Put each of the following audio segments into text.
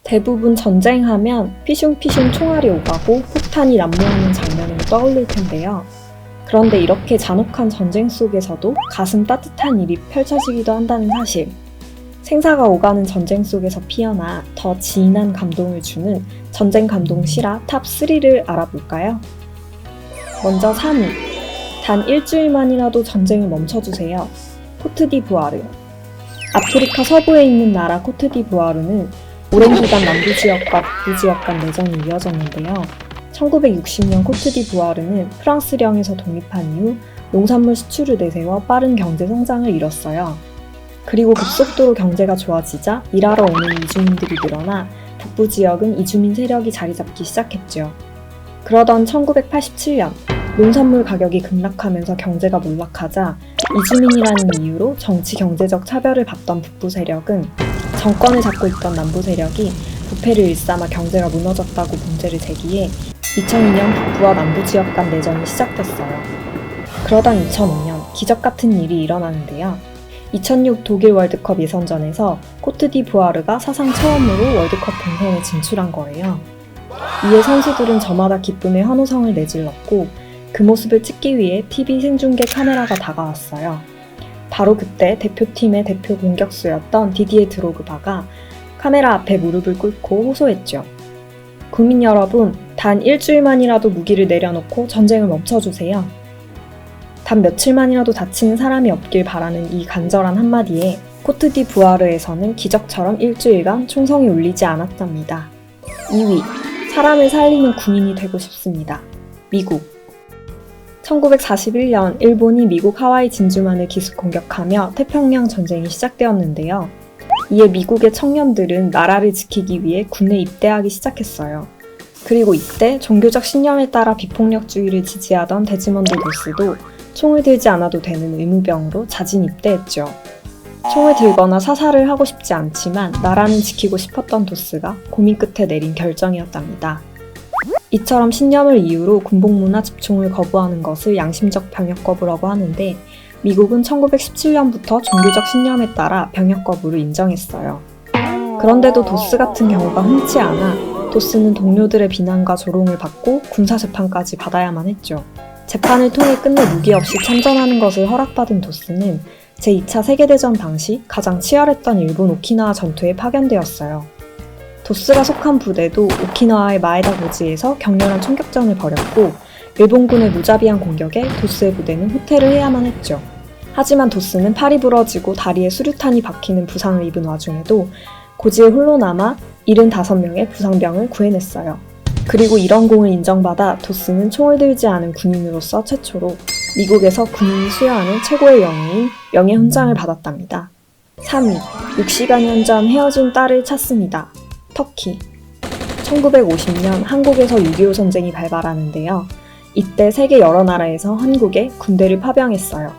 대부분 전쟁하면 피숑피숑 총알이 오가고 폭탄이 난무하는 장면을 떠올릴 텐데요. 그런데 이렇게 잔혹한 전쟁 속에서도 가슴 따뜻한 일이 펼쳐지기도 한다는 사실. 생사가 오가는 전쟁 속에서 피어나 더 진한 감동을 주는 전쟁 감동 실화 탑3를 알아볼까요? 먼저 3위. 단 일주일만이라도 전쟁을 멈춰주세요. 코트디부아르. 아프리카 서부에 있는 나라 코트디부아르는 오랜 기간 남부 지역과 북부 지역 간 내전이 이어졌는데요. 1960년 코트디부아르는 프랑스령에서 독립한 이후 농산물 수출을 내세워 빠른 경제 성장을 이뤘어요. 그리고 급속도로 경제가 좋아지자 일하러 오는 이주민들이 늘어나 북부 지역은 이주민 세력이 자리 잡기 시작했죠. 그러던 1987년 농산물 가격이 급락하면서 경제가 몰락하자 이주민이라는 이유로 정치 경제적 차별을 받던 북부 세력은 정권을 잡고 있던 남부 세력이 부패를 일삼아 경제가 무너졌다고 문제를 제기해 2002년 북부와 남부 지역 간 내전이 시작됐어요. 그러던 2005년 기적 같은 일이 일어나는데요. 2006 독일 월드컵 예선전에서 코트디부아르가 사상 처음으로 월드컵 본선에 진출한 거예요. 이에 선수들은 저마다 기쁨의 환호성을 내질렀고 그 모습을 찍기 위해 TV 생중계 카메라가 다가왔어요. 바로 그때 대표팀의 대표 공격수였던 디디에 드로그바가 카메라 앞에 무릎을 꿇고 호소했죠. 국민 여러분, 단 일주일만이라도 무기를 내려놓고 전쟁을 멈춰주세요. 단 며칠만이라도 다치는 사람이 없길 바라는 이 간절한 한마디에 코트디부아르에서는 기적처럼 일주일간 총성이 울리지 않았답니다. 2위. 사람을 살리는 군인이 되고 싶습니다. 미국. 1941년 일본이 미국 하와이 진주만을 기습 공격하며 태평양 전쟁이 시작되었는데요. 이에 미국의 청년들은 나라를 지키기 위해 군에 입대하기 시작했어요. 그리고 이때 종교적 신념에 따라 비폭력주의를 지지하던 데지먼드 도스도 총을 들지 않아도 되는 의무병으로 자진 입대했죠. 총을 들거나 사살을 하고 싶지 않지만 나라는 지키고 싶었던 도스가 고민 끝에 내린 결정이었답니다. 이처럼 신념을 이유로 군복무나 집총을 거부하는 것을 양심적 병역 거부라고 하는데 미국은 1917년부터 종교적 신념에 따라 병역 거부를 인정했어요. 그런데도 도스 같은 경우가 흔치 않아 도스는 동료들의 비난과 조롱을 받고 군사재판까지 받아야만 했죠. 재판을 통해 끝내 무기 없이 참전하는 것을 허락받은 도스는 제2차 세계대전 당시 가장 치열했던 일본 오키나와 전투에 파견되었어요. 도스가 속한 부대도 오키나와의 마에다 고지에서 격렬한 총격전을 벌였고 일본군의 무자비한 공격에 도스의 부대는 후퇴를 해야만 했죠. 하지만 도스는 팔이 부러지고 다리에 수류탄이 박히는 부상을 입은 와중에도 고지에 홀로 남아 75명의 부상병을 구해냈어요. 그리고 이런 공을 인정받아 도스는 총을 들지 않은 군인으로서 최초로 미국에서 군인이 수여하는 최고의 영예인 명예훈장을 받았답니다. 3위. 60여 년 전 헤어진 딸을 찾습니다. 터키. 1950년 한국에서 6.25 전쟁이 발발하는데요. 이때 세계 여러 나라에서 한국에 군대를 파병했어요.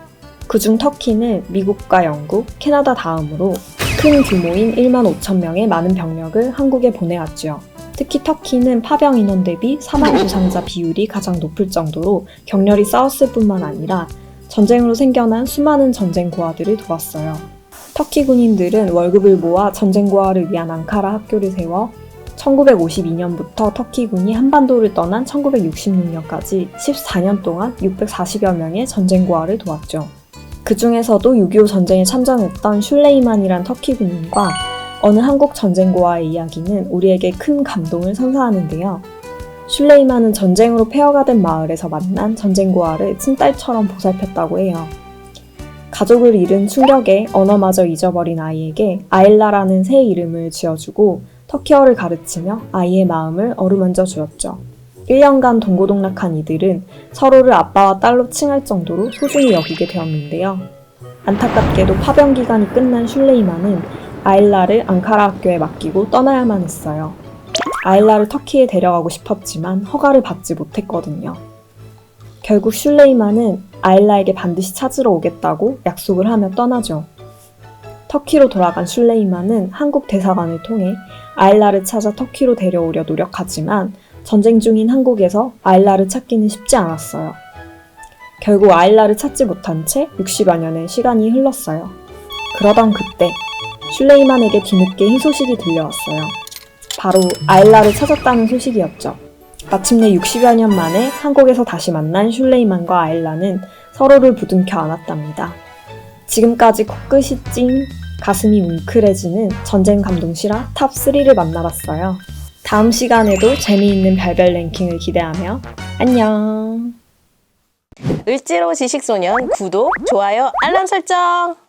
그중 터키는 미국과 영국, 캐나다 다음으로 큰 규모인 1만 5천 명의 많은 병력을 한국에 보내왔죠. 특히 터키는 파병 인원 대비 사망 부상자 비율이 가장 높을 정도로 격렬히 싸웠을 뿐만 아니라 전쟁으로 생겨난 수많은 전쟁 고아들을 도왔어요. 터키 군인들은 월급을 모아 전쟁 고아를 위한 앙카라 학교를 세워 1952년부터 터키군이 한반도를 떠난 1966년까지 14년 동안 640여 명의 전쟁 고아를 도왔죠. 그 중에서도 6.25 전쟁에 참전했던 슐레이만이란 터키 군인과 어느 한국 전쟁 고아의 이야기는 우리에게 큰 감동을 선사하는데요. 슐레이만은 전쟁으로 폐허가 된 마을에서 만난 전쟁 고아를 친딸처럼 보살폈다고 해요. 가족을 잃은 충격에 언어마저 잊어버린 아이에게 아일라라는 새 이름을 지어주고 터키어를 가르치며 아이의 마음을 어루만져 주었죠. 1년간 동고동락한 이들은 서로를 아빠와 딸로 칭할 정도로 소중히 여기게 되었는데요. 안타깝게도 파병 기간이 끝난 슐레이만은 아일라를 앙카라 학교에 맡기고 떠나야만 했어요. 아일라를 터키에 데려가고 싶었지만 허가를 받지 못했거든요. 결국 슐레이만은 아일라에게 반드시 찾으러 오겠다고 약속을 하며 떠나죠. 터키로 돌아간 슐레이만은 한국 대사관을 통해 아일라를 찾아 터키로 데려오려 노력하지만 전쟁 중인 한국에서 아일라를 찾기는 쉽지 않았어요. 결국 아일라를 찾지 못한 채 60여 년의 시간이 흘렀어요. 그러던 그때 슐레이만에게 뒤늦게 희소식이 들려왔어요. 바로 아일라를 찾았다는 소식이었죠. 마침내 60여 년 만에 한국에서 다시 만난 슐레이만과 아일라는 서로를 부둥켜 안았답니다. 지금까지 코끝이 찡, 가슴이 뭉클해지는 전쟁 감동 실화 탑3를 만나봤어요. 다음 시간에도 재미있는 별별 랭킹을 기대하며 안녕! 을지로 지식소년 구독, 좋아요, 알람 설정!